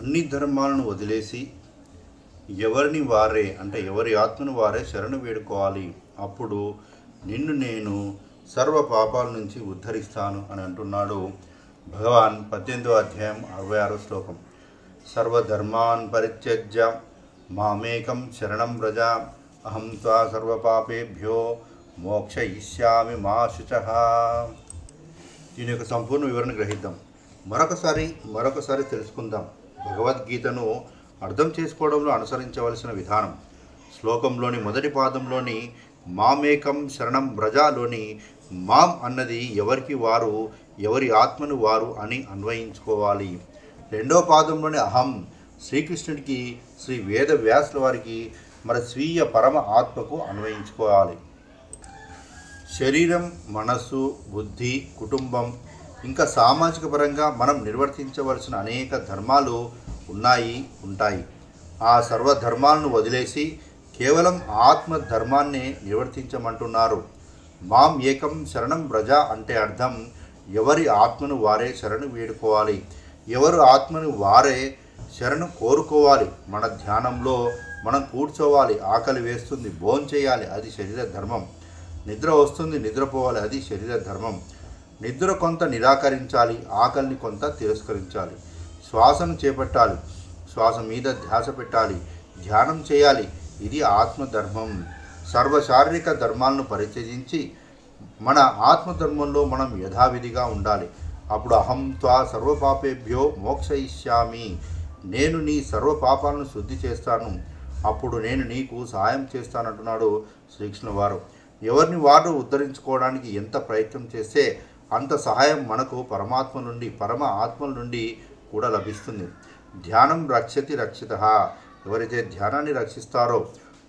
అన్ని ధర్మాలను వదిలేసి ఎవరిని వారే అంటే ఎవరి ఆత్మను వారే శరణు వేడుకోవాలి. అప్పుడు నిన్ను నేను సర్వ పాపాల నుంచి ఉద్ధరిస్తాను అని అంటున్నాడు భగవాన్. 18వ అధ్యాయం 66వ శ్లోకం. సర్వధర్మాన్ పరిత్యజ్య మామేకం శరణం వ్రజ అహం త్వా సర్వపాపేభ్యో మోక్షయిష్యామి మా శుచః. దీని యొక్క సంపూర్ణ వివరణ గ్రహిద్దాం. మరొకసారి తెలుసుకుందాం భగవద్గీతను అర్థం చేసుకోవడంలో అనుసరించవలసిన విధానం. శ్లోకంలోని మొదటి పాదంలోని మామేకం శరణం వ్రజలోని మాం అన్నది ఎవరికి వారు, ఎవరి ఆత్మను వారు అని అన్వయించుకోవాలి. రెండవ పాదంలోని అహం శ్రీకృష్ణుడికి, శ్రీ వేదవ్యాసుల వారికి, మరి స్వీయ పరమ ఆత్మకు అన్వయించుకోవాలి. శరీరం, మనస్సు, బుద్ధి, కుటుంబం ఇంకా సామాజిక పరంగా మనం నిర్వర్తించవలసిన అనేక ధర్మాలు ఉంటాయి. ఆ సర్వధర్మాలను వదిలేసి కేవలం ఆత్మ ధర్మాన్నే నిర్వర్తించమంటున్నారు. మాం ఏకం శరణం వ్రజ అంటే అర్థం ఎవరి ఆత్మను వారే శరణు వేడుకోవాలి, ఎవరు ఆత్మను వారే శరణు కోరుకోవాలి. మన ధ్యానంలో మనం కూర్చోవాలి, ఆకలి వేస్తుంది భోంచేయాలి, అది శరీర ధర్మం. నిద్ర వస్తుంది నిద్రపోవాలి, అది శరీర ధర్మం. నిద్ర కొంత నిరాకరించాలి, ఆకలిని కొంత తిరస్కరించాలి. శ్వాసను చేపట్టాలి, శ్వాస మీద ధ్యాస పెట్టాలి, ధ్యానం చేయాలి, ఇది ఆత్మధర్మం. సర్వశారీరక ధర్మాలను పరిత్యజించి మన ఆత్మధర్మంలో మనం యథావిధిగా ఉండాలి. అప్పుడు అహం త్వా సర్వపాపేభ్యో మోక్షయిష్యామి, నేను నీ సర్వ పాపాలను శుద్ధి చేస్తాను, అప్పుడు నేను నీకు సహాయం చేస్తానంటున్నాడు శ్రీకృష్ణ వారు. ఎవరిని వారు ఉద్ధరించుకోవడానికి ఎంత ప్రయత్నం చేస్తే అంత సహాయం మనకు పరమాత్మ నుండి, పరమ ఆత్మల నుండి కూడా లభిస్తుంది. ధ్యానం రక్షతి రక్షితః, ఎవరైతే ధ్యానాన్ని రక్షిస్తారో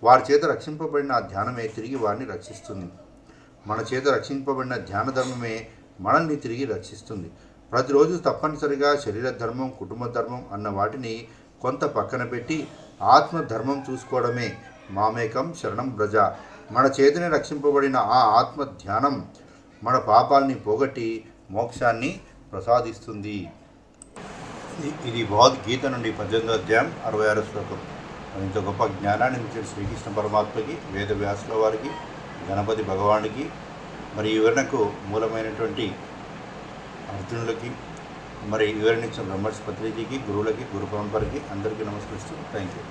వారి చేత రక్షింపబడిన ఆ ధ్యానమే తిరిగి వారిని రక్షిస్తుంది. మన చేత రక్షింపబడిన ధ్యాన ధర్మమే మనల్ని తిరిగి రక్షిస్తుంది. ప్రతిరోజు తప్పనిసరిగా శరీర ధర్మం, కుటుంబ ధర్మం అన్న వాటిని కొంత పక్కన పెట్టి ఆత్మధర్మం చూసుకోవడమే మామేకం శరణం వ్రజ. మన చేతనే రక్షింపబడిన ఆ ఆత్మ ధ్యానం మన పాపాలని పోగొట్టి మోక్షాన్ని ప్రసాదిస్తుంది. ఇది భగవద్గీత నుండి 18వ అధ్యాయం 66వ శ్లోకం. ఇంత గొప్ప జ్ఞానాన్ని ఇచ్చిన శ్రీకృష్ణ పరమాత్మకి, వేదవ్యాసుల వారికి, గణపతి భగవానుడికి, మరి వివరణకు మూలమైనటువంటి అర్జునులకి, మరి వివరణ ఇచ్చిన బ్రహ్మర్షి పత్రిజీకి, గురువులకి, గురు పరంపరకి అందరికీ నమస్కరిస్తూ థ్యాంక్ యూ.